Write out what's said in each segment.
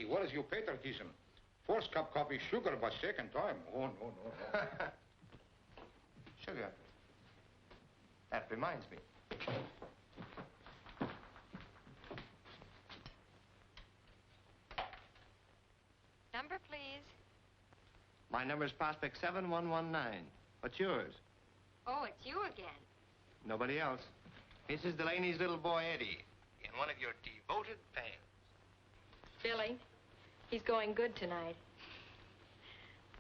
Marty, what is your patriotism? First cup coffee sugar, but second time. Oh, no. Sugar. That reminds me. Number, please. My number is Prospect 7119. What's yours? Oh, it's you again. Nobody else. This is Delaney's little boy, Eddie, in one of your devoted fans. Billie, he's going good tonight.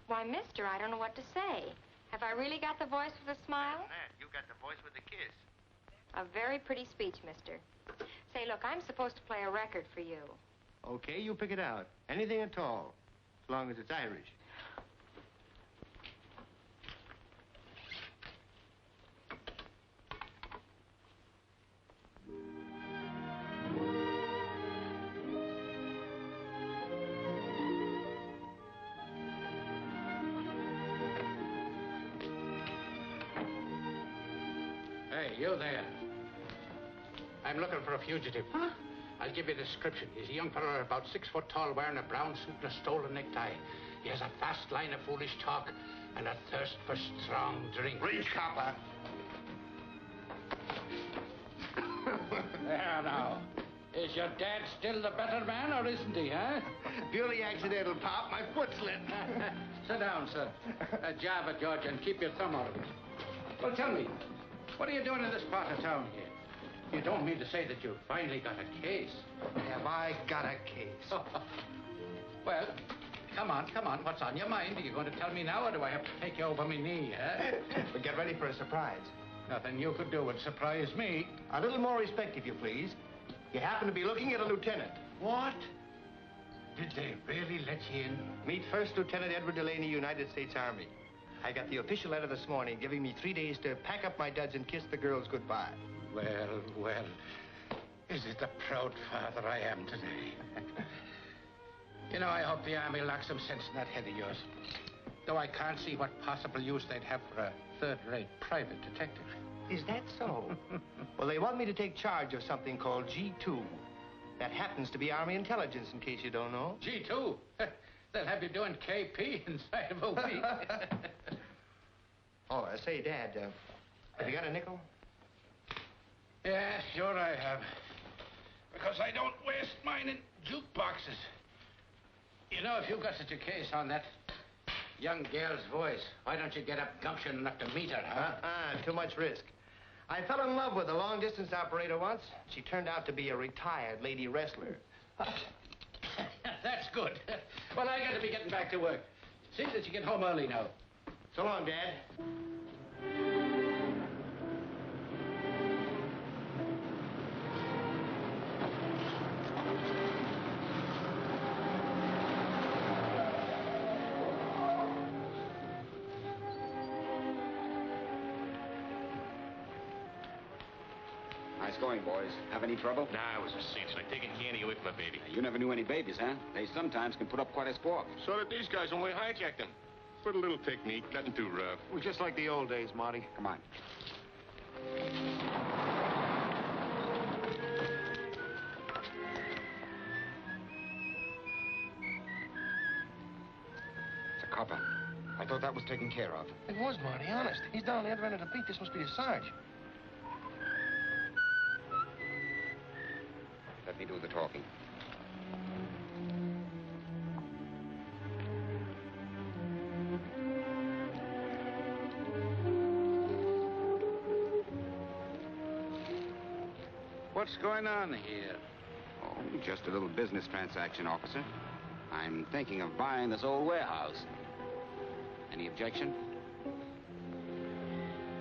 Why, mister, I don't know what to say. Have I really got the voice with a smile? That, you got the voice with a kiss. A very pretty speech, mister. Say, look, I'm supposed to play a record for you. Okay, you pick it out. Anything at all, as long as it's Irish. Hey, you there. I'm looking for a fugitive. Huh? I'll give you a description. He's a young fellow about 6 foot tall, wearing a brown suit and a stolen necktie. He has a fast line of foolish talk and a thirst for strong drink. Reach, copper. There now. Is your dad still the better man, or isn't he, huh? Purely accidental, Pop. My foot slipped. Sit down, sir. A jab at George and keep your thumb out of it. Well, tell me, what are you doing in this part of town here? You don't mean to say that you finally got a case? Have I got a case? Well, come on. What's on your mind? Are you going to tell me now, or do I have to take you over my knee, huh? But get ready for a surprise. Nothing you could do would surprise me. A little more respect, if you please. You happen to be looking at a lieutenant. What? Did they really let you in? Meet First Lieutenant Edward Delaney, United States Army. I got the official letter this morning giving me 3 days to pack up my duds and kiss the girls goodbye. Well, is it the proud father I am today? You know, I hope the Army locks some sense in that head of yours. Though I can't see what possible use they'd have for a third-rate private detective. Is that so? Well, they want me to take charge of something called G2. That happens to be Army intelligence, in case you don't know. G2? They'll have you doing KP inside of a week. Oh, say, Dad, have you got a nickel? Yeah, sure I have. Because I don't waste mine in jukeboxes. You know, if you've got such a case on that young girl's voice, why don't you get up gumption enough to meet her, huh? Too much risk. I fell in love with a long-distance operator once. She turned out to be a retired lady wrestler. That's good. Well, I got to be getting back to work. See that you get home early now. So long, Dad. Nice going, boys. Have any trouble? Nah, it was a cinch. Like taking candy away from a baby. You never knew any babies, huh? They sometimes can put up quite a squawk. So did these guys when we hijacked them. Put a little technique, nothing too rough. Well, just like the old days, Marty. Come on. It's a copper. I thought that was taken care of. It was, Marty, honest. He's down the other end of the beat. This must be the Sarge. Let me do the talking. What's going on here? Oh, just a little business transaction, officer. I'm thinking of buying this old warehouse. Any objection?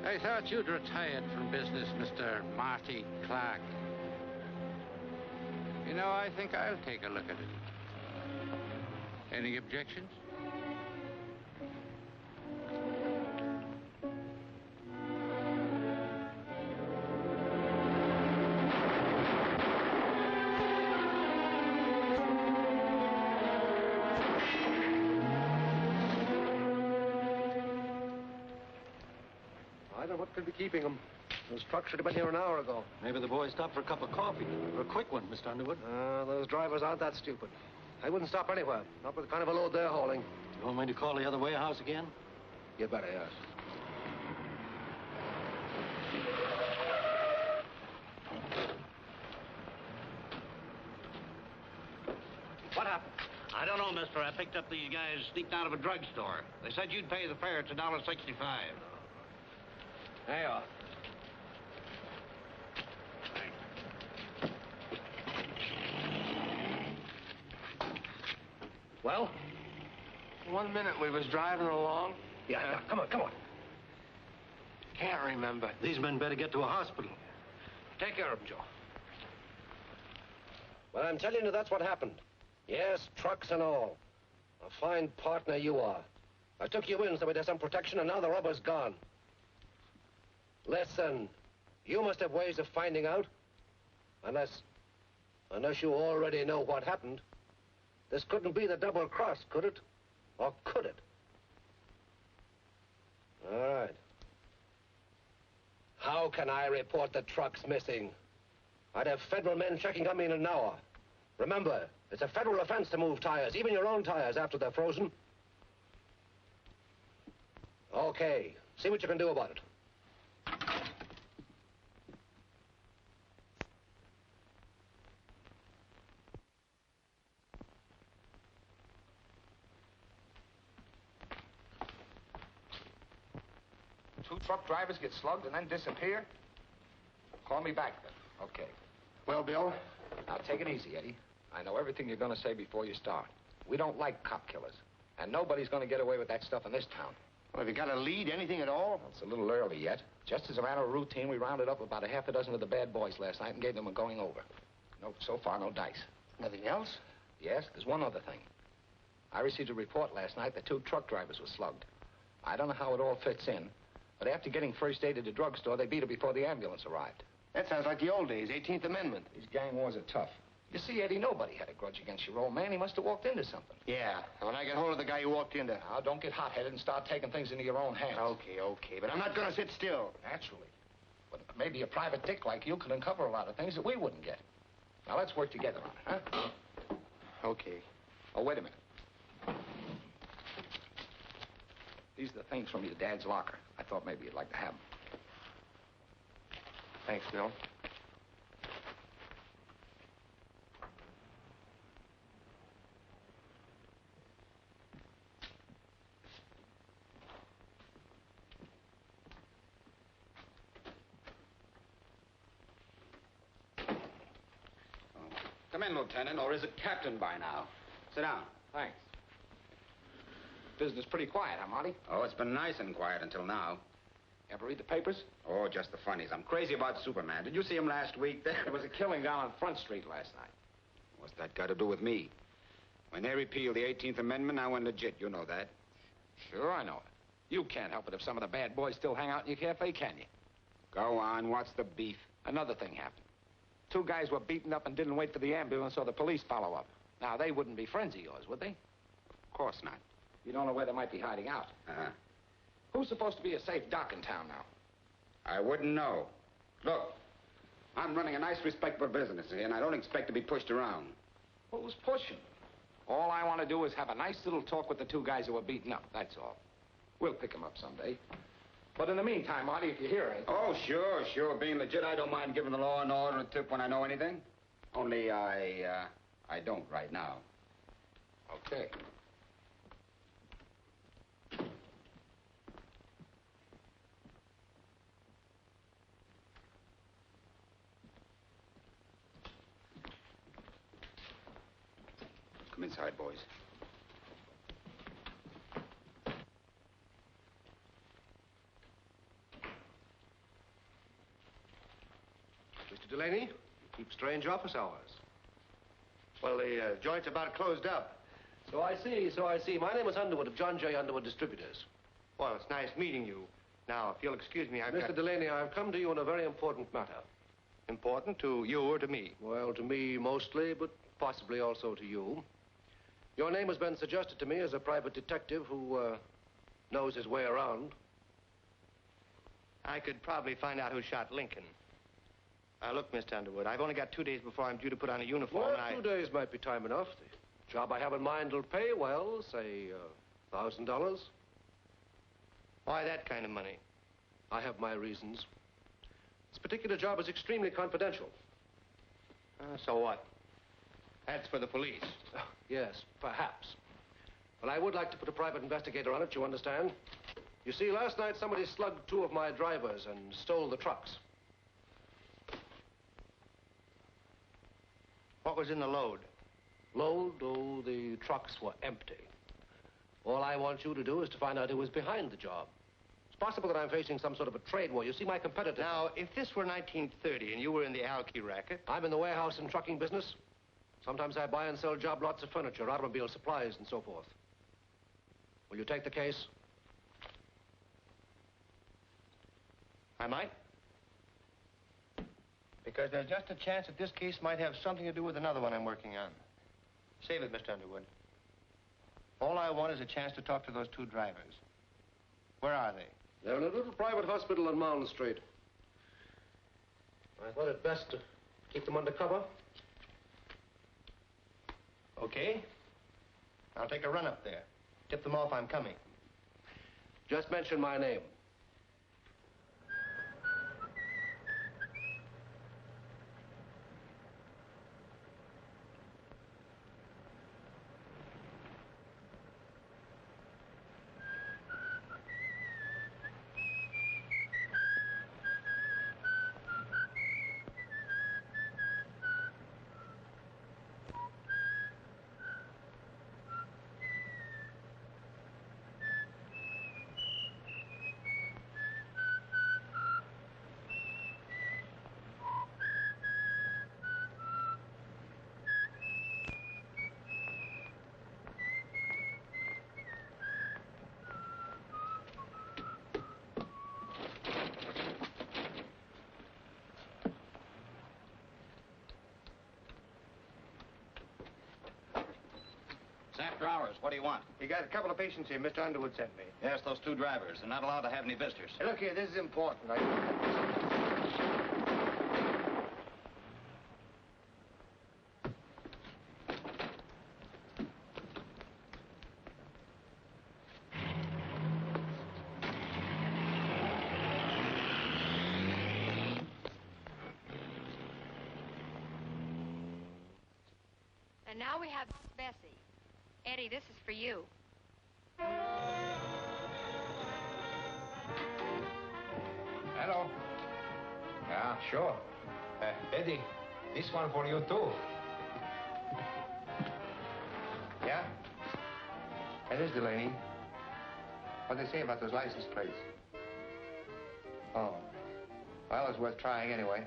I thought you'd retired from business, Mr. Marty Clark. You know, I think I'll take a look at it. Any objections? I don't know what could be keeping them. Those trucks should have been here an hour ago. Maybe the boys stopped for a cup of coffee. Or a quick one, Mr. Underwood. Those drivers aren't that stupid. I wouldn't stop anywhere. Not with the kind of a load they're hauling. You want me to call the other warehouse again? You better, yes. What happened? I don't know, mister. I picked up these guys sneaked out of a drugstore. They said you'd pay the fare. It's $1.65. There you are. Well? 1 minute we was driving along. Yeah, come on. Can't remember. These men better get to a hospital. Take care of them, Joe. Well, I'm telling you, that's what happened. Yes, trucks and all. A fine partner you are. I took you in so there's some protection, and now the rubber's gone. Listen, you must have ways of finding out. Unless you already know what happened. This couldn't be the double cross, could it? Or could it? All right. How can I report the trucks missing? I'd have federal men checking on me in an hour. Remember, it's a federal offense to move tires, even your own tires after they're frozen. Okay, see what you can do about it. Two truck drivers get slugged and then disappear? Call me back then. Okay. Well, Bill? Now, take it easy, Eddie. I know everything you're going to say before you start. We don't like cop killers. And nobody's going to get away with that stuff in this town. Well, have you got a lead, anything at all? Well, it's a little early yet. Just as a matter of routine, we rounded up about a half a dozen of the bad boys last night and gave them a going over. No, so far, no dice. Nothing else? Yes, there's one other thing. I received a report last night that 2 truck drivers were slugged. I don't know how it all fits in, but after getting first aid at the drugstore, they beat her before the ambulance arrived. That sounds like the old days, 18th Amendment. These gang wars are tough. You see, Eddie, nobody had a grudge against your old man. He must have walked into something. Yeah, and when I get hold of the guy who walked into... Now, don't get hot-headed and start taking things into your own hands. Okay, but I'm not going to sit still. Naturally. But maybe a private dick like you could uncover a lot of things that we wouldn't get. Now, let's work together on it, huh? Okay. Oh, wait a minute. These are the things from your dad's locker. I thought maybe you'd like to have them. Thanks, Bill. Come in, Lieutenant, or is it Captain by now? Sit down. Thanks. Business pretty quiet, huh, Marty? Oh, it's been nice and quiet until now. Ever read the papers? Oh, just the funnies. I'm crazy about Superman. Did you see him last week? There was a killing down on Front Street last night. What's that got to do with me? When they repealed the 18th Amendment, I went legit. You know that. Sure, I know it. You can't help it if some of the bad boys still hang out in your cafe, can you? Go on. What's the beef? Another thing happened. 2 guys were beaten up and didn't wait for the ambulance or the police follow up. Now, they wouldn't be friends of yours, would they? Of course not. You don't know where they might be hiding out. Uh-huh. Who's supposed to be a safe doc in town now? I wouldn't know. Look, I'm running a nice, respectable business here, and I don't expect to be pushed around. Who's pushing? All I want to do is have a nice little talk with the 2 guys who were beaten up, that's all. We'll pick them up someday. But in the meantime, Marty, if you hear anything... Oh, sure. Being legit, I don't mind giving the law and order a tip when I know anything. Only I don't right now. Okay. Come inside, boys. Mr. Delaney, you keep strange office hours. Well, the joint's about closed up. So I see. My name is Underwood of John J. Underwood Distributors. Well, it's nice meeting you. Now, if you'll excuse me, Mr. Delaney, I've come to you on a very important matter. Important to you or to me? Well, to me mostly, but possibly also to you. Your name has been suggested to me as a private detective who knows his way around. I could probably find out who shot Lincoln. Look, Mr. Underwood, I've only got 2 days before I'm due to put on a uniform, Well, and 2 days might be time enough. The Job I have in mind will pay well, say, $1,000. Why that kind of money? I have my reasons. This particular job is extremely confidential. So what? That's for the police. Yes, perhaps. But I would like to put a private investigator on it, you understand? You see, last night somebody slugged 2 of my drivers and stole the trucks. What was in the load? Load? Oh, the trucks were empty. All I want you to do is to find out who was behind the job. It's possible that I'm facing some sort of a trade war. You see, my competitors... Now, if this were 1930 and you were in the alky racket... I'm in the warehouse and trucking business. Sometimes I buy and sell job lots of furniture, automobile supplies, and so forth. Will you take the case? I might. Because there's just a chance that this case might have something to do with another one I'm working on. Save it, Mr. Underwood. All I want is a chance to talk to those 2 drivers. Where are they? They're in a little private hospital on Mound Street. I thought it best to keep them under cover. Okay. I'll take a run up there. Tip them off I'm coming. Just mention my name. It's after hours. What do you want? You got a couple of patients here Mr. Underwood sent me. Yes, those 2 drivers. They're not allowed to have any visitors. Hey, look here, this is important. And now we have Bessie. Eddie, this is for you. Hello. Yeah, sure. Eddie, this one for you, too. Yeah? That is Delaney. What'd they say about those license plates? Oh. Well, it's worth trying anyway.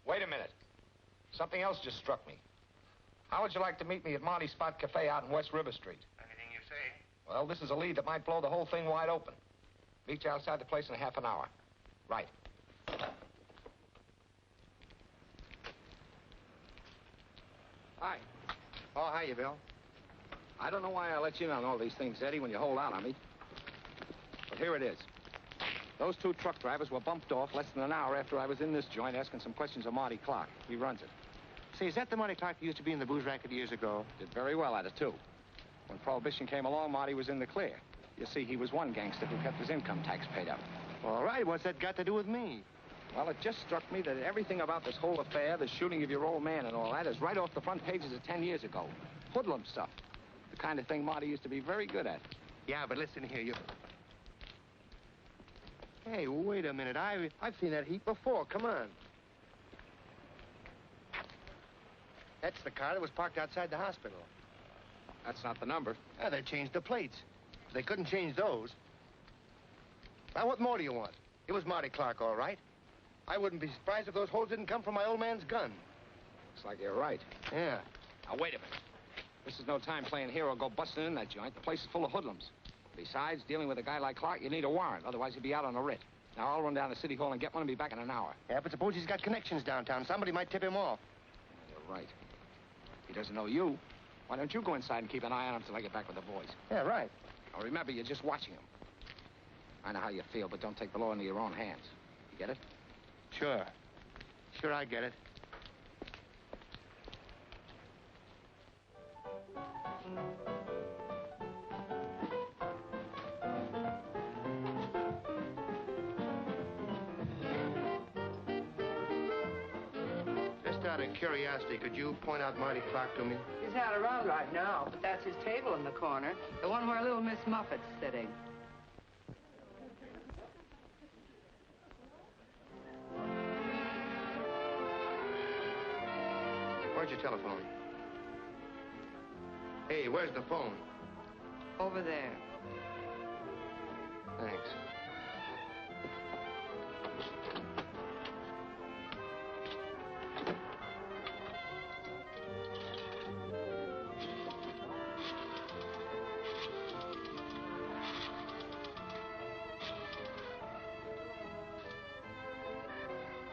Wait a minute. Something else just struck me. How would you like to meet me at Marty's Spot Cafe out in West River Street? Anything you say. Well, this is a lead that might blow the whole thing wide open. Meet you outside the place in a half an hour. Right. Hi. Oh, hiya, Bill. I don't know why I let you in on all these things, Eddie, when you hold out on me. But here it is. Those 2 truck drivers were bumped off less than an hour after I was in this joint asking some questions of Marty Clark. He runs it. Say, is that the Marty Clark who used to be in the booze racket years ago? Did very well at it, too. When Prohibition came along, Marty was in the clear. You see, he was one gangster who kept his income tax paid up. All right, what's that got to do with me? Well, it just struck me that everything about this whole affair, the shooting of your old man and all that, is right off the front pages of 10 years ago. Hoodlum stuff. The kind of thing Marty used to be very good at. Yeah, but listen here, you... Hey, wait a minute. I've seen that heap before. Come on. That's the car that was parked outside the hospital. That's not the number. Yeah, they changed the plates. They couldn't change those. Now, what more do you want? It was Marty Clark, all right. I wouldn't be surprised if those holes didn't come from my old man's gun. Looks like you're right. Yeah. Now, wait a minute. This is no time playing hero. Go busting in that joint. The place is full of hoodlums. Besides, dealing with a guy like Clark, you need a warrant. Otherwise, he'd be out on a writ. Now, I'll run down to City Hall and get one and be back in an hour. Yeah, but suppose he's got connections downtown. Somebody might tip him off. You're right. He doesn't know you. Why don't you go inside and keep an eye on him till I get back with the boys? Yeah, right. Now, remember, you're just watching him. I know how you feel, but don't take the law into your own hands. You get it? Sure. Sure, I get it. Just out of curiosity, could you point out Marty Clark to me? He's not around right now, but that's his table in the corner. The one where little Miss Muffet's sitting. Where's your telephone? Hey, where's the phone? Over there. Thanks.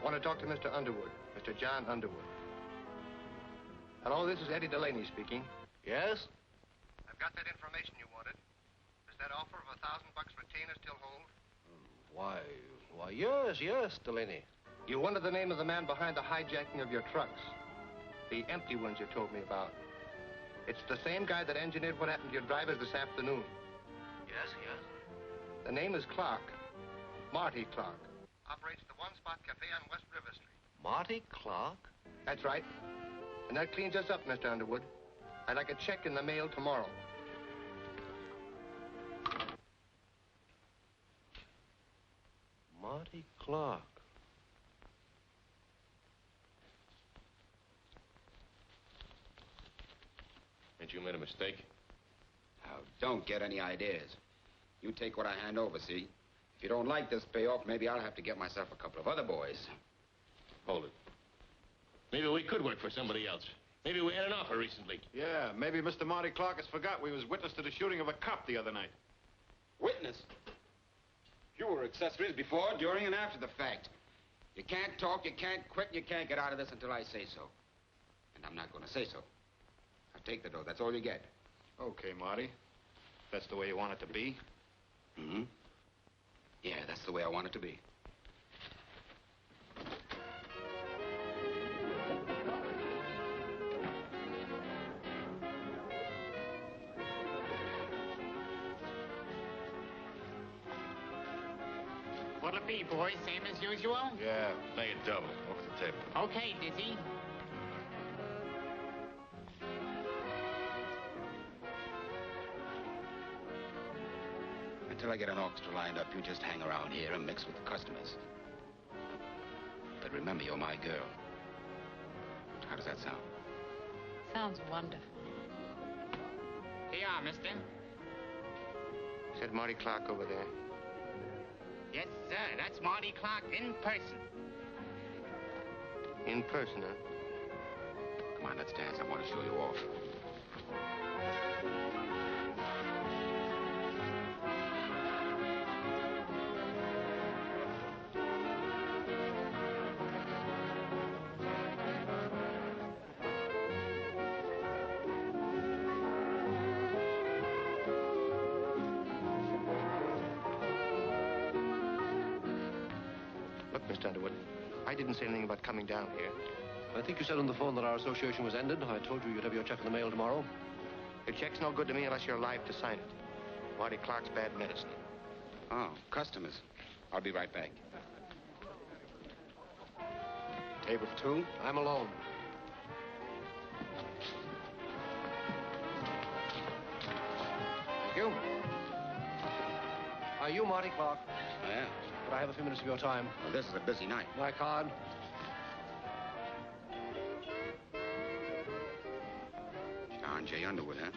I want to talk to Mr. Underwood, Mr. John Underwood. Hello, this is Eddie Delaney speaking. Yes? I've got that information you wanted. Does that offer of $1,000 retainer still hold? Why, yes, Delaney. You wanted the name of the man behind the hijacking of your trucks. The empty ones you told me about. It's the same guy that engineered what happened to your drivers this afternoon. Yes. The name is Clark. Marty Clark. Operates the One Spot Cafe on West River Street. Marty Clark? That's right. And that cleans us up, Mr. Underwood. I'd like a check in the mail tomorrow. Marty Clark. Ain't you made a mistake? Now, don't get any ideas. You take what I hand over, see? If you don't like this payoff, maybe I'll have to get myself a couple of other boys. Hold it. Maybe we could work for somebody else. Maybe we had an offer recently. Yeah, maybe Mr. Marty Clark has forgot we was witness to the shooting of a cop the other night. Witness? You were accessories before, during, and after the fact. You can't talk, you can't quit, and you can't get out of this until I say so. And I'm not going to say so. Now take the dough. That's all you get. Okay, Marty. That's the way you want it to be. Mm-hmm. Yeah, that's the way I want it to be. What'll it be, boys? Same as usual? Yeah, make it double. Over the table. Okay, Dizzy. Until I get an orchestra lined up, you just hang around here and mix with the customers. But remember, you're my girl. How does that sound? Sounds wonderful. Here you are, mister. Said Marty Clark over there. Yes, sir. That's Marty Clark in person. In person, huh? Come on, let's dance. I want to show you off. Look, Mr. Underwood, I didn't say anything about coming down here. I think you said on the phone that our association was ended. I told you you'd have your check in the mail tomorrow. Your check's no good to me unless you're alive to sign it. Marty Clark's bad medicine. Oh, customers. I'll be right back. Table for two? I'm alone. Thank you. Are you Marty Clark? I am. Could I have a few minutes of your time? Well, this is a busy night. My card. John J. Underwood, huh?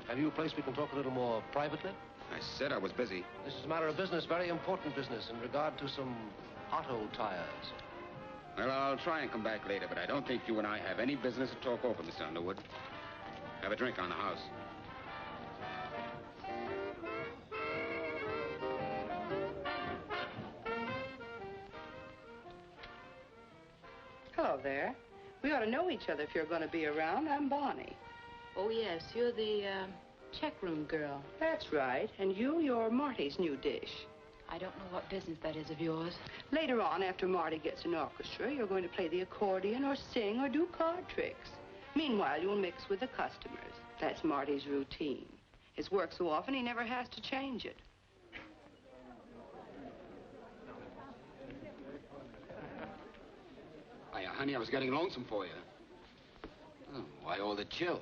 Have you a place we can talk a little more privately? I said I was busy. This is a matter of business, very important business, in regard to some hot old tires. Well, I'll try and come back later, but I don't think you and I have any business to talk over, Mr. Underwood. Have a drink on the house. Hello there. We ought to know each other if you're going to be around. I'm Bonnie. Oh, yes, you're the check room girl. That's right. And you're Marty's new dish. I don't know what business that is of yours. Later on, after Marty gets an orchestra, you're going to play the accordion or sing or do card tricks. Meanwhile, you'll mix with the customers. That's Marty's routine. His work so often, he never has to change it. Hiya, honey, I was getting lonesome for you. Oh, why all the chill?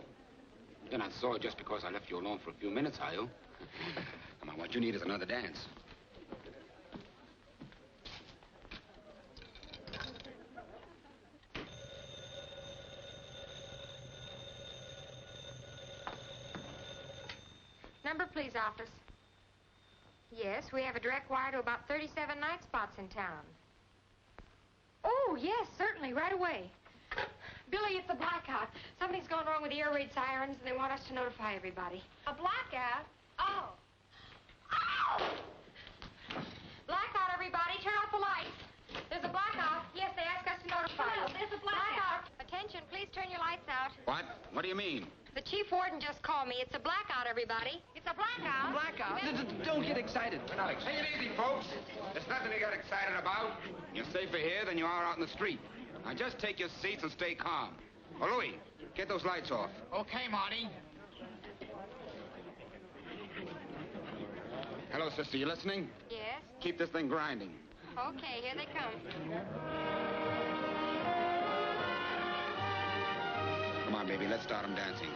You're not sore just because I left you alone for a few minutes, are you? Come on, what you need is another dance. Number, please, office. Yes, we have a direct wire to about 37 night spots in town. Oh, yes, certainly, right away. Billie, it's a blackout. Something's gone wrong with the air raid sirens, and they want us to notify everybody. A blackout? Oh. Oh! Blackout, everybody. Turn off the lights. There's a blackout. Yes, they asked us to notify you. There's a blackout. Attention, please turn your lights out. What? What do you mean? The chief warden just called me. It's a blackout, everybody. It's a blackout. Blackout? Don't get excited. We're not excited. Take it easy, folks. There's nothing to get excited about. You're safer here than you are out in the street. Now, just take your seats and stay calm. Oh, Louis, get those lights off. Okay, Marty. Hello, sister, you listening? Yes? Keep this thing grinding. Okay, here they come. Come on, baby, let's start them dancing.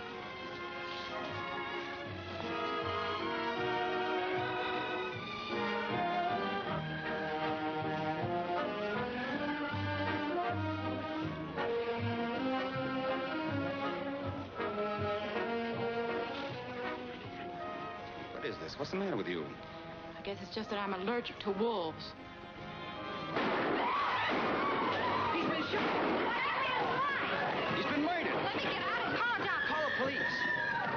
What is this? What's the matter with you? I guess it's just that I'm allergic to wolves. He's been shot. He's been murdered. Let me get out of here. Calm down. Call the police.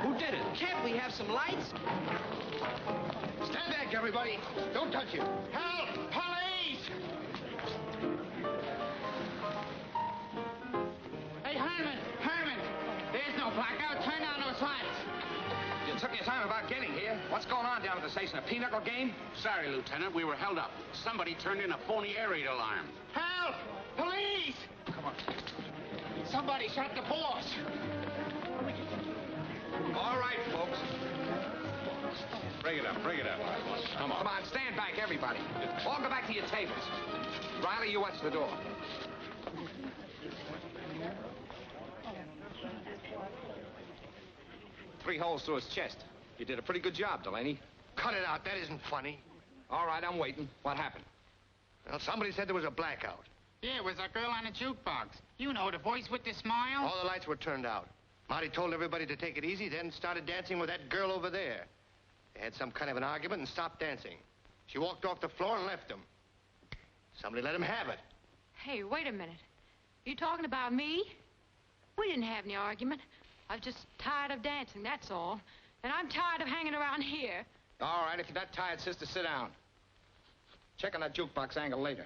Who did it? Can't we have some lights? Stand back, everybody. Don't touch him. Help! Police! Hey, Herman! There's no blackout. Turn on those lights. You took your time about getting here. What's going on down at the station? A pinochle game? Sorry, Lieutenant. We were held up. Somebody turned in a phony air raid alarm. Help! Police! Come on. Somebody shot the boss. All right, folks. Bring it up. Come on. Come on, stand back, everybody. All go back to your tables. Riley, you watch the door. Three holes through his chest. You did a pretty good job, Delaney. Cut it out. That isn't funny. All right, I'm waiting. What happened? Well, somebody said there was a blackout. Yeah, it was a girl on a jukebox. You know, the voice with the smile. All the lights were turned out. Marty told everybody to take it easy, then started dancing with that girl over there. They had some kind of an argument and stopped dancing. She walked off the floor and left him. Somebody let him have it. Hey, wait a minute. You talking about me? We didn't have any argument. I was just tired of dancing, that's all. And I'm tired of hanging around here. All right, if you're not tired, sister, sit down. Check on that jukebox angle later.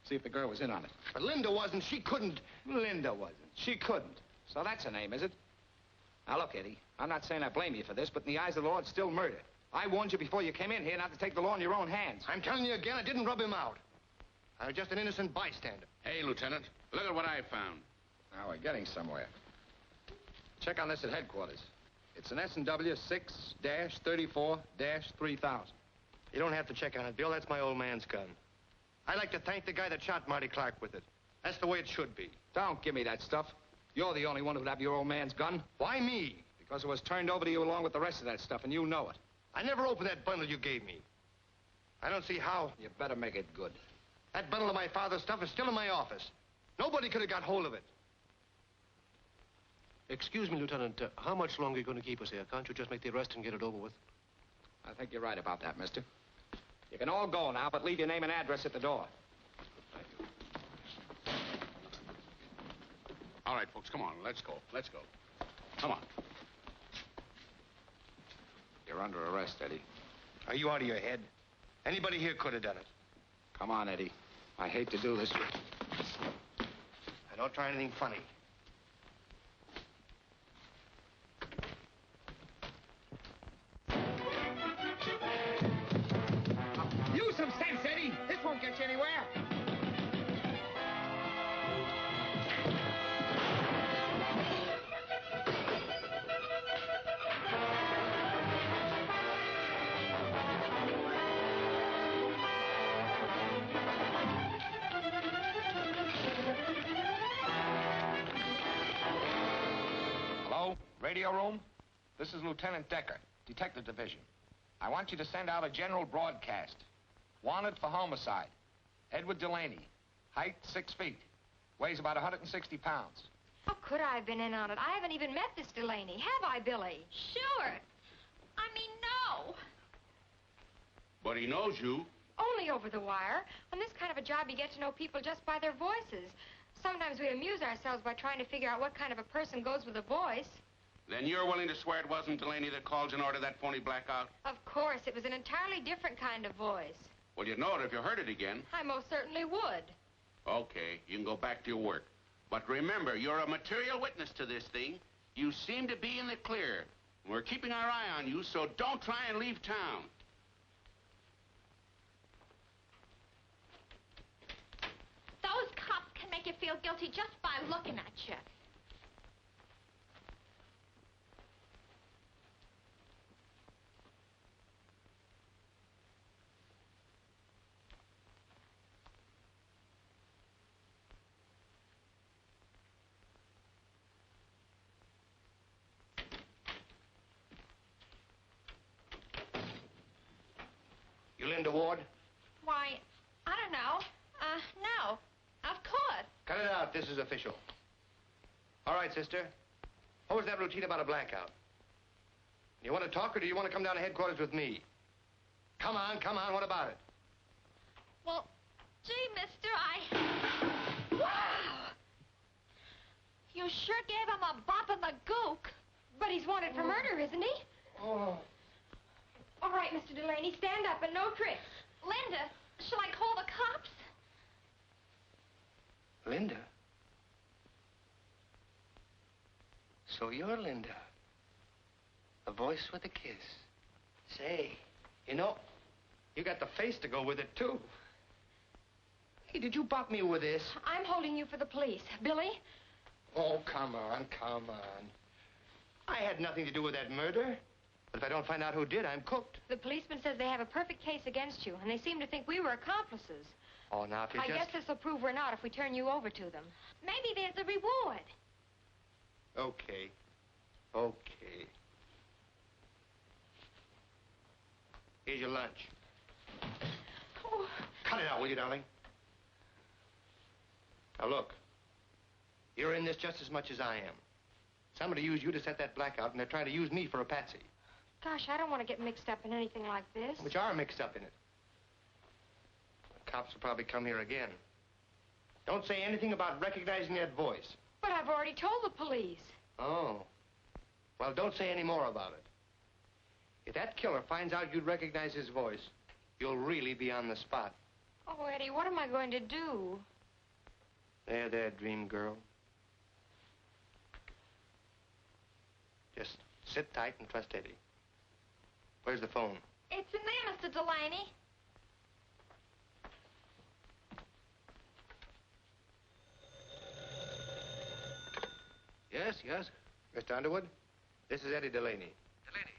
See if the girl was in on it. But Linda wasn't. She couldn't. Linda wasn't. She couldn't. So that's her name, is it? Now, look, Eddie, I'm not saying I blame you for this, but in the eyes of the law, it's still murder. I warned you before you came in here not to take the law in your own hands. I'm telling you again, I didn't rub him out. I was just an innocent bystander. Hey, Lieutenant, look at what I found. Now, we're getting somewhere. Check on this at headquarters. It's an S&W 6-34-3000. You don't have to check on it, Bill. That's my old man's gun. I'd like to thank the guy that shot Marty Clark with it. That's the way it should be. Don't give me that stuff. You're the only one who'd have your old man's gun. Why me? Because it was turned over to you along with the rest of that stuff, and you know it. I never opened that bundle you gave me. I don't see how. You better make it good. That bundle of my father's stuff is still in my office. Nobody could have got hold of it. Excuse me, Lieutenant. How much longer are you going to keep us here? Can't you just make the arrest and get it over with? I think you're right about that, mister. You can all go now, but leave your name and address at the door. All right, folks, come on. Let's go. Come on. You're under arrest, Eddie. Are you out of your head? Anybody here could have done it. Come on, Eddie. I hate to do this. I don't try anything funny. Use some sense, Eddie. This won't get you anywhere. radio room? This is Lieutenant Decker, Detective Division. I want you to send out a general broadcast. Wanted for homicide. Edward Delaney. Height 6 feet. Weighs about 160 pounds. How could I have been in on it? I haven't even met this Delaney. Have I, Billie? Stuart! I mean, no! But he knows you. Only over the wire. On this kind of a job, you get to know people just by their voices. Sometimes we amuse ourselves by trying to figure out what kind of a person goes with a voice. Then you're willing to swear it wasn't Delaney that called you and ordered that phony blackout? Of course. It was an entirely different kind of voice. Well, you'd know it if you heard it again. I most certainly would. Okay, you can go back to your work. But remember, you're a material witness to this thing. You seem to be in the clear. We're keeping our eye on you, so don't try and leave town. Those cops can make you feel guilty just by looking at you. You Linda Ward? Why, I don't know. No. Of course. Cut it out. This is official. All right, sister. What was that routine about a blackout? You want to talk, or do you want to come down to headquarters with me? Come on, come on. What about it? Well, gee, mister, Wow! You sure gave him a bop in the gook. But he's wanted for murder, isn't he? Oh. All right, Mr. Delaney, stand up and no tricks. Linda, shall I call the cops? Linda? So you're Linda. A voice with a kiss. Say, you know, you got the face to go with it, too. Hey, did you bop me with this? I'm holding you for the police. Billie? Oh, come on, come on. I had nothing to do with that murder. But if I don't find out who did, I'm cooked. The policeman says they have a perfect case against you, and they seem to think we were accomplices. Oh, now, if you I guess this will prove we're not if we turn you over to them. Maybe there's a reward. Okay. Okay. Here's your lunch. Oh. Cut it out, will you, darling? Now, look. You're in this just as much as I am. Somebody used you to set that blackout, and they're trying to use me for a patsy. Gosh, I don't want to get mixed up in anything like this. Which are mixed up in it. The cops will probably come here again. Don't say anything about recognizing that voice. But I've already told the police. Oh. Well, don't say any more about it. If that killer finds out you'd recognize his voice, you'll really be on the spot. Oh, Eddie, what am I going to do? There, dream girl. Just sit tight and trust Eddie. Where's the phone? It's in there, Mr. Delaney. Yes, yes? Mr. Underwood, this is Eddie Delaney. Delaney,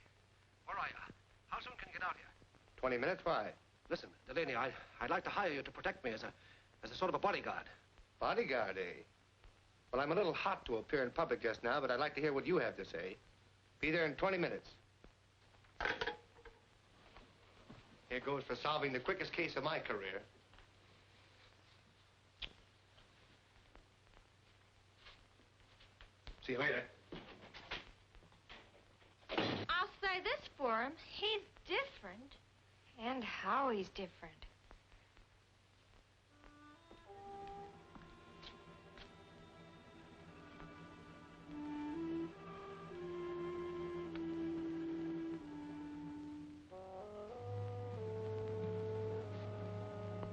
where are you? How soon can you get out here? 20 minutes, why? Listen, Delaney, I'd like to hire you to protect me as a sort of a bodyguard. Bodyguard, eh? Well, I'm a little hot to appear in public just now, but I'd like to hear what you have to say. Be there in 20 minutes. Here goes for solving the quickest case of my career. See you later. I'll say this for him. He's different. And how he's different.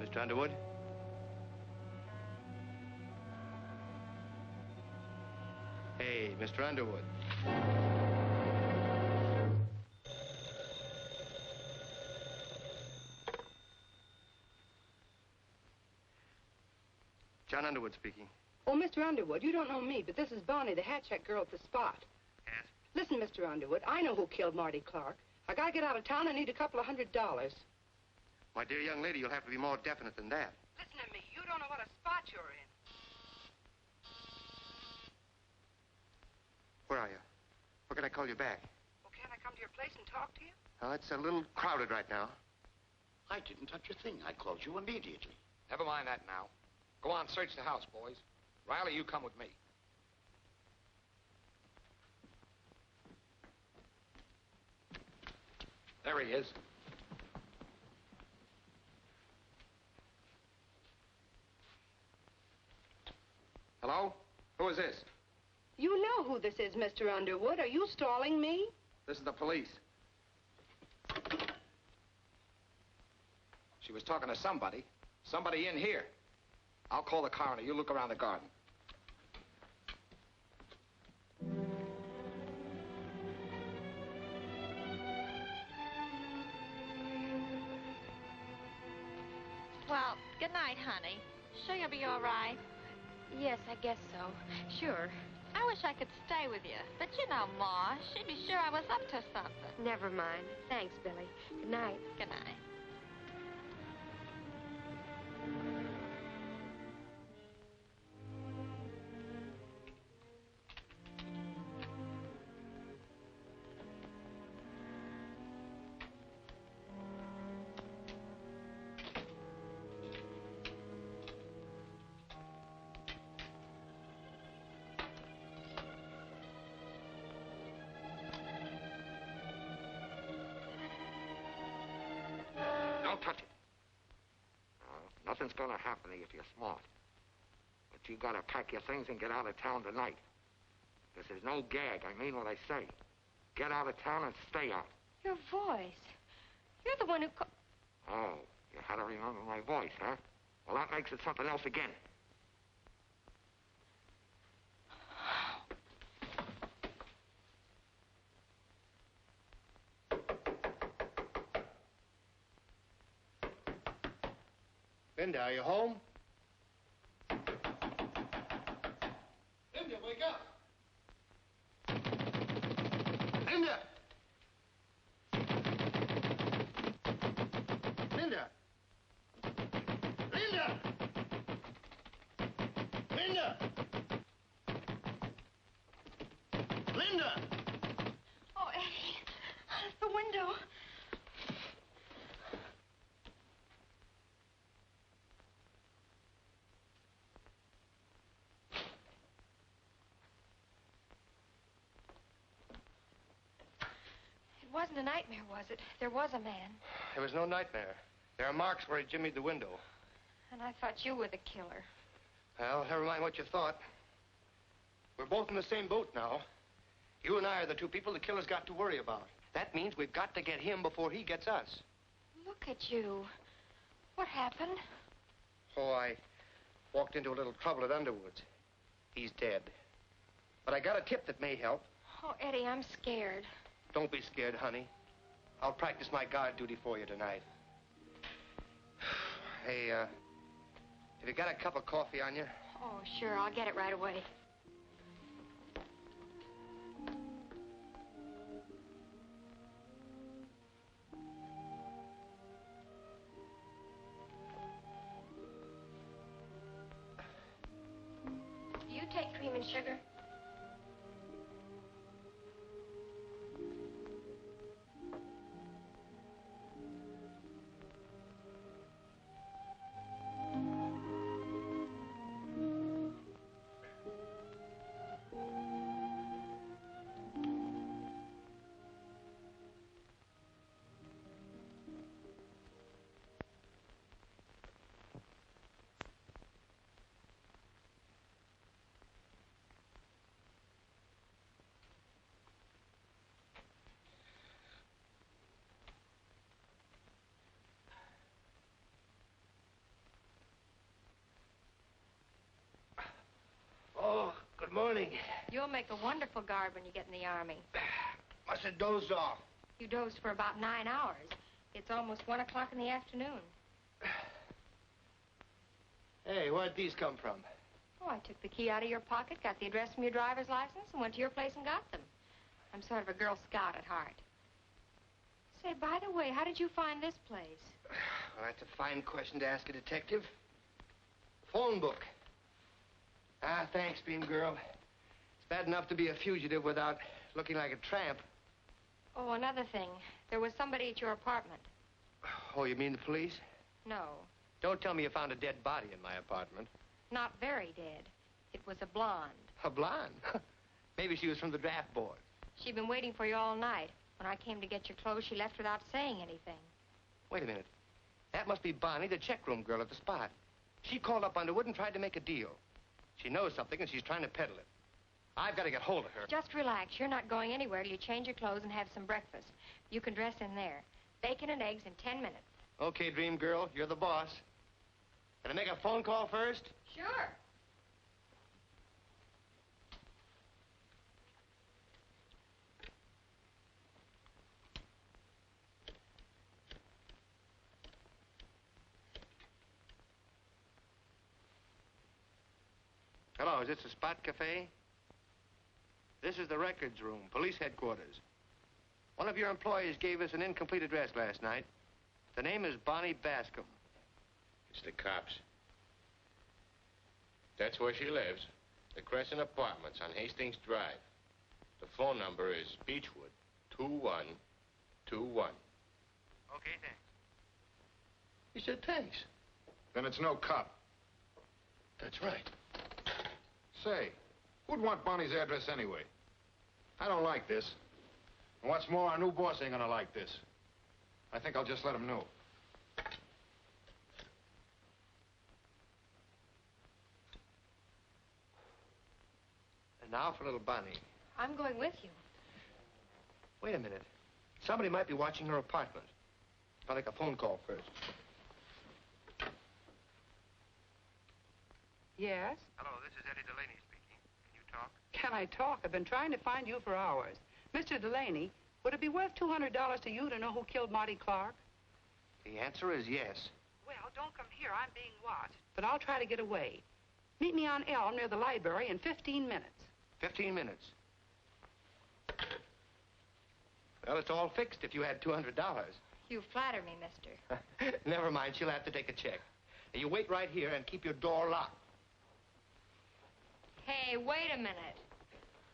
Mr. Underwood? Hey, Mr. Underwood. John Underwood speaking. Oh, Mr. Underwood, you don't know me, but this is Bonnie, the hat check girl at the spot. Yes? Listen, Mr. Underwood, I know who killed Marty Clark. I gotta get out of town. I need a couple of $100. My dear young lady, you'll have to be more definite than that. Listen to me. You don't know what a spot you're in. Where are you? Or can I call you back? Well, can't I come to your place and talk to you? Oh, it's a little crowded right now. I didn't touch a thing. I called you immediately. Never mind that now. Go on, search the house, boys. Riley, you come with me. There he is. Hello? Who is this? You know who this is, Mr. Underwood. Are you stalling me? This is the police. She was talking to somebody. Somebody in here. I'll call the coroner. You look around the garden. Well, good night, honey. Sure you'll be all right? Yes, I guess so. Sure. I wish I could stay with you. But you know, Ma, she'd be sure I was up to something. Never mind. Thanks, Billie. Good night. Good night. Don't touch it. Nothing's gonna happen to you if you're smart. But you gotta pack your things and get out of town tonight. This is no gag. I mean what I say. Get out of town and stay out. Your voice. You're the one who Oh, you had to remember my voice, huh? Well, that makes it something else again. Linda, are you home? Linda, wake up! Linda! Linda! Linda! Linda! Linda! Oh, Eddie. The window. It wasn't a nightmare, was it? There was a man. There was no nightmare. There are marks where he jimmied the window. And I thought you were the killer. Well, never mind what you thought. We're both in the same boat now. You and I are the two people the killer's got to worry about. That means we've got to get him before he gets us. Look at you. What happened? Oh, I walked into a little trouble at Underwood's. He's dead. But I got a tip that may help. Oh, Eddie, I'm scared. Don't be scared, honey. I'll practice my guard duty for you tonight. Hey, have you got a cup of coffee on you? Oh, sure. I'll get it right away. Do you take cream and sugar? Oh, good morning. You'll make a wonderful guard when you get in the Army. Must have dozed off. You dozed for about 9 hours. It's almost 1 o'clock in the afternoon. Hey, where'd these come from? Oh, I took the key out of your pocket, got the address from your driver's license, and went to your place and got them. I'm sort of a Girl Scout at heart. Say, by the way, how did you find this place? Well, that's a fine question to ask a detective. Phone book. Ah, thanks, bean girl. It's bad enough to be a fugitive without looking like a tramp. Oh, another thing. There was somebody at your apartment. Oh, you mean the police? No, Don't tell me you found a dead body in my apartment. not very dead. It was a blonde. A blonde? Maybe she was from the draft board. She'd been waiting for you all night. When I came to get your clothes, she left without saying anything. Wait a minute. That must be Bonnie, the checkroom girl at the spot. She called up Underwood and tried to make a deal. She knows something and she's trying to peddle it. I've got to get hold of her. Just relax. You're not going anywhere till you change your clothes and have some breakfast. You can dress in there. Bacon and eggs in 10 minutes. Okay, dream girl, you're the boss. Can I make a phone call first? Sure. Hello, is this the Spot Cafe? This is the records room, police headquarters. One of your employees gave us an incomplete address last night. The name is Bonnie Bascom. It's the cops. That's where she lives. The Crescent Apartments on Hastings Drive. The phone number is Beechwood 2121. Okay, thanks. He said thanks. Then it's no cop. That's right. Say, who'd want Bonnie's address anyway? I don't like this. And what's more, our new boss ain't gonna like this. I think I'll just let him know. And now for little Bonnie. I'm going with you. Wait a minute. Somebody might be watching her apartment. I'll make a phone call first. Yes? Hello, this is Eddie Delaney speaking. Can you talk? Can I talk? I've been trying to find you for hours. Mr. Delaney, would it be worth $200 to you to know who killed Marty Clark? The answer is yes. Well, don't come here. I'm being watched. But I'll try to get away. Meet me on Elm near the library in 15 minutes. 15 minutes. Well, it's all fixed if you had $200. You flatter me, mister. Never mind, she'll have to take a check. Now, you wait right here and keep your door locked. Hey, wait a minute.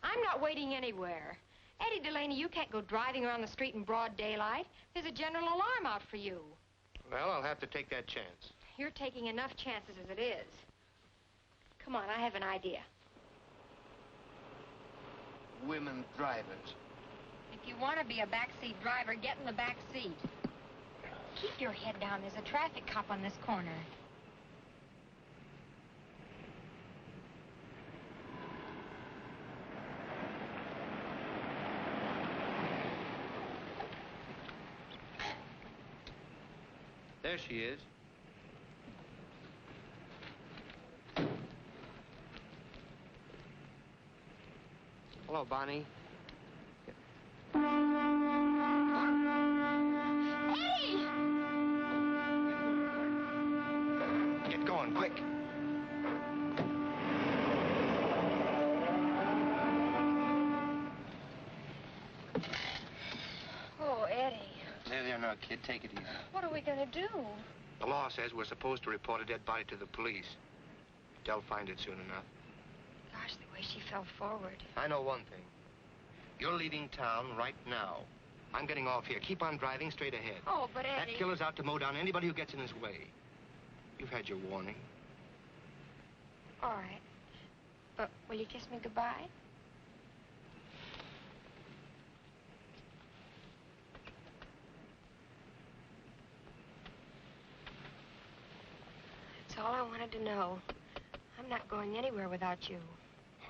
I'm not waiting anywhere. Eddie Delaney, you can't go driving around the street in broad daylight. There's a general alarm out for you. Well, I'll have to take that chance. You're taking enough chances as it is. Come on, I have an idea. Women drivers. If you want to be a backseat driver, get in the back seat. Keep your head down. There's a traffic cop on this corner. There she is. Hello, Bonnie. Eddie! Get going, quick. Oh, Eddie. There, now, kid. Take it easy. What are we going to do? The law says we're supposed to report a dead body to the police. They'll find it soon enough. Gosh, the way she fell forward. I know one thing. You're leaving town right now. I'm getting off here. Keep on driving straight ahead. Oh, but Eddie... That killer's out to mow down anybody who gets in his way. You've had your warning. All right. But will you kiss me goodbye? That's all I wanted to know. I'm not going anywhere without you.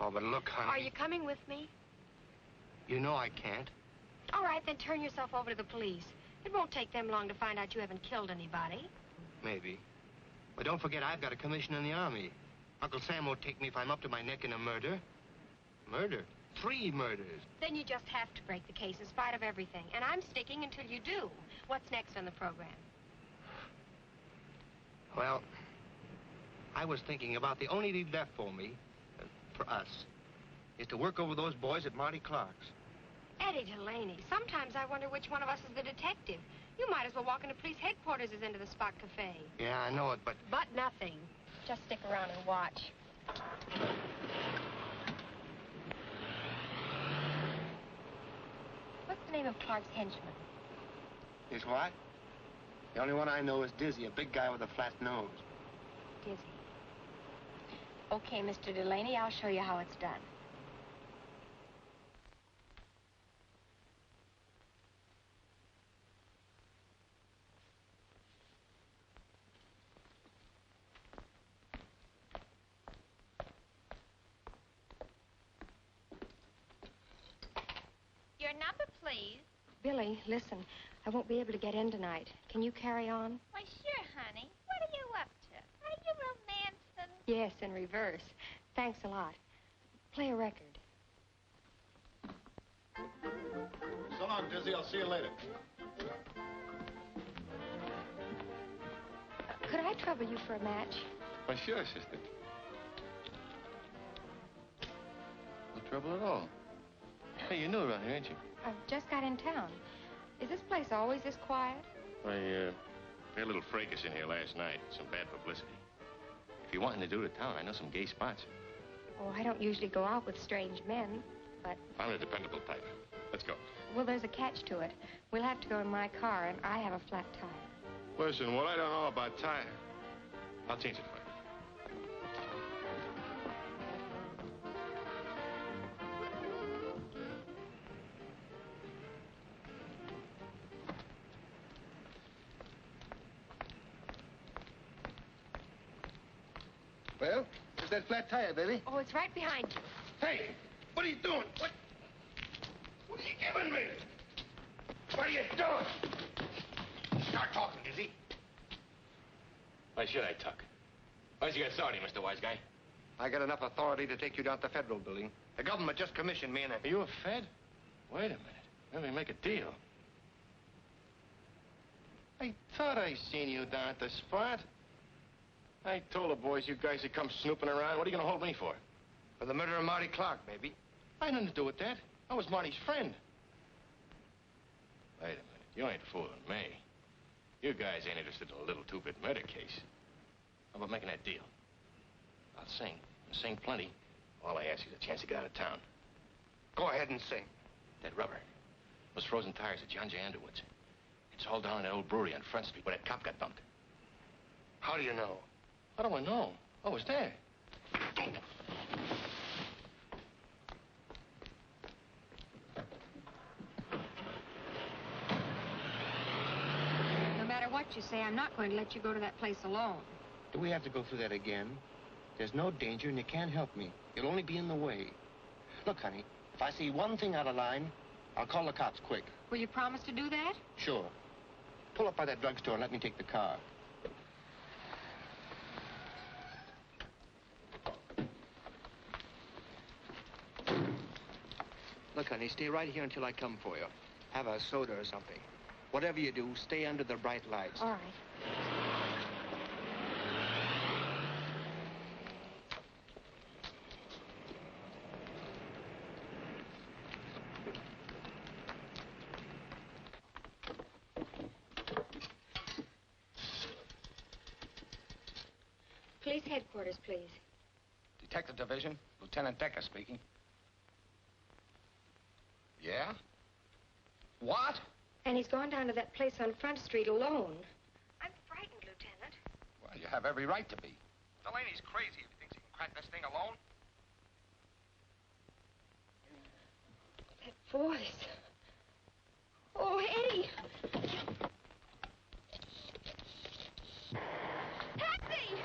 Oh, but look, honey. Are you coming with me? You know I can't. All right, then turn yourself over to the police. It won't take them long to find out you haven't killed anybody. Maybe. But don't forget, I've got a commission in the Army. Uncle Sam won't take me if I'm up to my neck in a murder. Murder? 3 murders. Then you just have to break the case in spite of everything. And I'm sticking until you do. What's next on the program? Well, I was thinking about the only lead left for me, for us, is to work over those boys at Marty Clark's. Eddie Delaney, sometimes I wonder which one of us is the detective. You might as well walk into police headquarters as into the Spot Cafe. Yeah, I know it, but... But nothing. Just stick around and watch. of Clark's henchmen. He's what? The only one I know is Dizzy, a big guy with a flat nose. Dizzy. Okay, Mr. Delaney, I'll show you how it's done. Your number, please. Billie, listen, I won't be able to get in tonight. Can you carry on? Why, sure, honey. What are you up to? Are you romancing? Yes, in reverse. Thanks a lot. Play a record. So long, Dizzy. I'll see you later. Could I trouble you for a match? Why, sure, sister. No trouble at all. Hey, you're new around here, ain't you? I've just got in town. Is this place always this quiet? We had a little fracas in here last night. Some bad publicity. If you're wanting to do the town, I know some gay spots. Oh, I don't usually go out with strange men, but... I'm a dependable type. Let's go. Well, there's a catch to it. We'll have to go in my car, and I have a flat tire. Listen, what I don't know about tire, I'll change it for you. Well, there's that flat tire, baby. Oh, it's right behind you. Hey, what are you doing? What are you giving me? What are you doing? Start talking, Dizzy. Why should I talk? Why's you got authority, Mr. Wise Guy? I got enough authority to take you down to the federal building. The government just commissioned me and Are you a Fed? Wait a minute. Let me make a deal. I thought I seen you down at the spot. I told the boys you guys had come snooping around. What are you going to hold me for? For the murder of Marty Clark, maybe. I had nothing to do with that. I was Marty's friend. Wait a minute. You ain't fooling me. You guys ain't interested in a little two-bit murder case. How about making that deal? I'll sing. I'll sing plenty. All I ask is a chance to get out of town. Go ahead and sing. That rubber. Those frozen tires at John J. Underwood's. It's all down in that old brewery on Front Street where that cop got bumped. How do you know? How do I know? I was there. No matter what you say, I'm not going to let you go to that place alone. Do we have to go through that again? There's no danger and you can't help me. You'll only be in the way. Look, honey, if I see one thing out of line, I'll call the cops quick. Will you promise to do that? Sure. Pull up by that drugstore and let me take the car. Look, honey, stay right here until I come for you. Have a soda or something. Whatever you do, stay under the bright lights. All right. Police headquarters, please. Detective Division, Lieutenant Decker speaking. Yeah? What? And he's gone down to that place on Front Street alone. I'm frightened, Lieutenant. Well, you have every right to be. Delaney's crazy if he thinks he can crack this thing alone. That voice. Oh, Eddie! Taxi!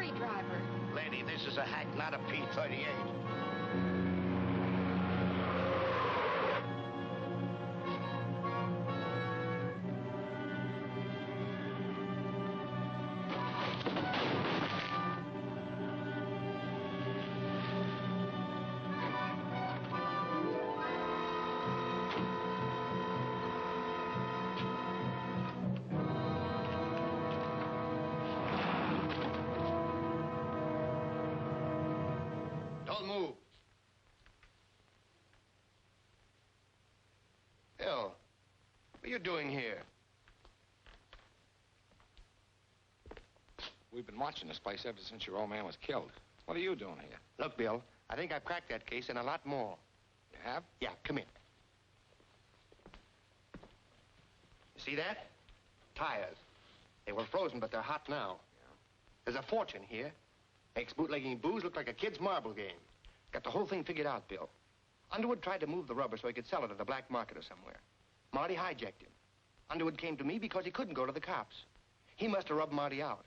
lorry driver. Lady, this is a hack, not a P-38. Don't move. Bill, what are you doing here? We've been watching this place ever since your old man was killed. What are you doing here? Look, Bill, I think I've cracked that case and a lot more. You have? Yeah, come in. You see that? Tires. They were frozen, but they're hot now. There's a fortune here. Makes bootlegging booze look like a kid's marble game. Got the whole thing figured out, Bill. Underwood tried to move the rubber so he could sell it at the black market or somewhere. Marty hijacked him. Underwood came to me because he couldn't go to the cops. He must have rubbed Marty out.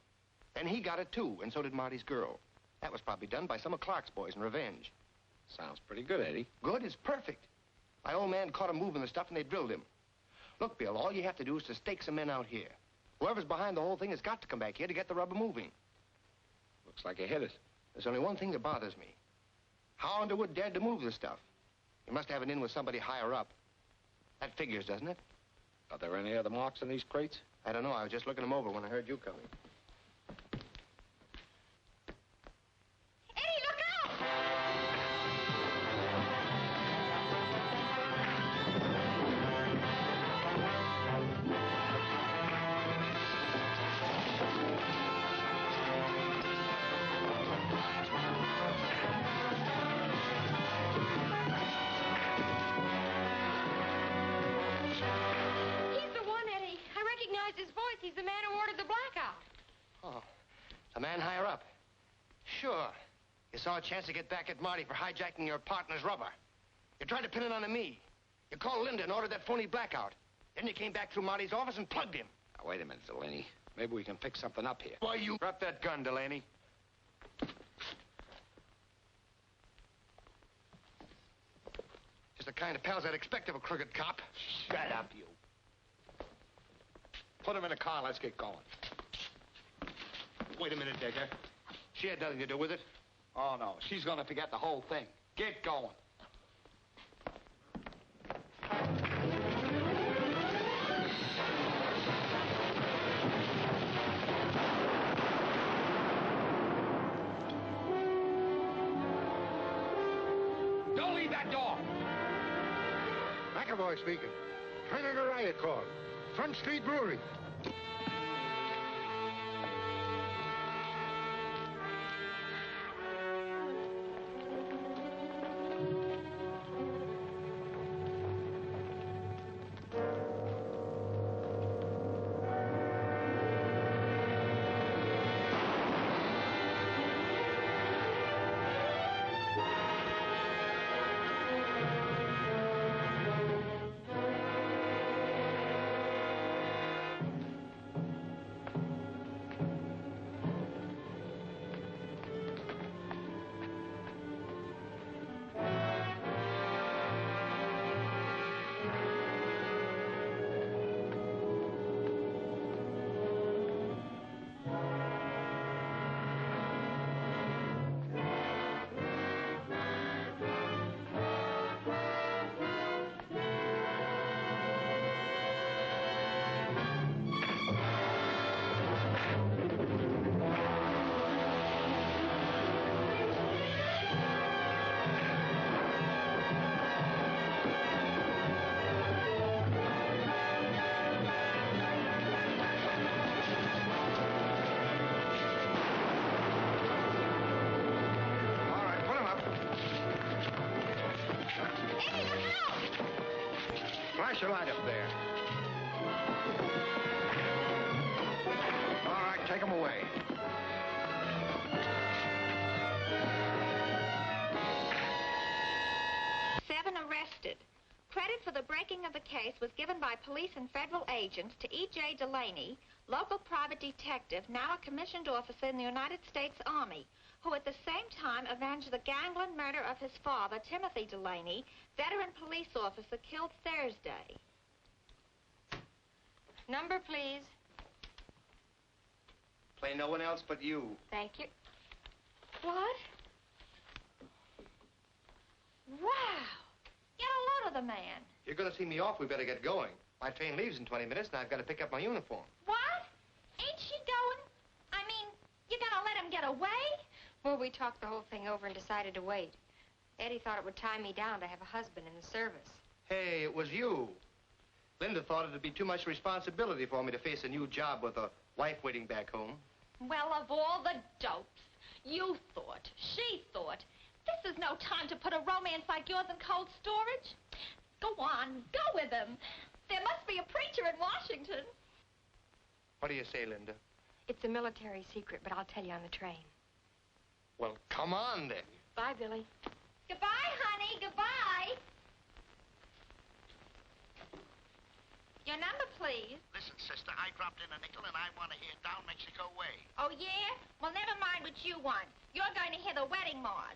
Then he got it, too, and so did Marty's girl. That was probably done by some of Clark's boys in revenge. Sounds pretty good, Eddie. Good is perfect. My old man caught him moving the stuff, and they drilled him. Look, Bill, all you have to do is to stake some men out here. Whoever's behind the whole thing has got to come back here to get the rubber moving. Looks like you hit it. There's only one thing that bothers me. How Underwood dared to move the stuff? He must have it in with somebody higher up. That figures, doesn't it? Are there any other marks on these crates? I don't know. I was just looking them over when I heard you coming. Eddie, look out! He's the one, Eddie. I recognized his voice. He's the man who ordered the blackout. Oh, the man higher up. Sure. You saw a chance to get back at Marty for hijacking your partner's rubber. You tried to pin it on me. You called Linda and ordered that phony blackout. Then you came back through Marty's office and plugged him. Now, wait a minute, Delaney. Maybe we can fix something up here. Why, you... Drop that gun, Delaney. Just the kind of pals I'd expect of a crooked cop. Shut up, you. Put him in a car. Let's get going. Wait a minute, Decker. She had nothing to do with it. Oh, no. She's going to forget the whole thing. Get going. Don't leave that door. McAvoy speaking. Trying to a riot call. Front Street Brewery. Flash your light up there. All right, take them away. Seven arrested. Credit for the breaking of the case was given by police and federal agents to E.J. Delaney, local private detective, now a commissioned officer in the United States Army, who at the same time avenged the gangland murder of his father, Timothy Delaney, veteran police officer killed Thursday. Number, please. Play no one else but you. Thank you. What? Wow. Get a load of the man. You're going to see me off. We better get going. My train leaves in 20 minutes, and I've got to pick up my uniform. What? Ain't she going? I mean, you gonna let him get away? Well, we talked the whole thing over and decided to wait. Eddie thought it would tie me down to have a husband in the service. Hey, it was you. Linda thought it'd be too much responsibility for me to face a new job with a wife waiting back home. Well, of all the dopes. You thought, she thought. This is no time to put a romance like yours in cold storage. Go on, go with him. There must be a preacher in Washington. What do you say, Linda? It's a military secret, but I'll tell you on the train. Well, come on, then. Bye, Billie. Goodbye, honey, goodbye. Your number, please. Listen, sister, I dropped in a nickel and I want to hear Down Mexico Way. Oh, yeah? Well, never mind what you want. You're going to hear the wedding march.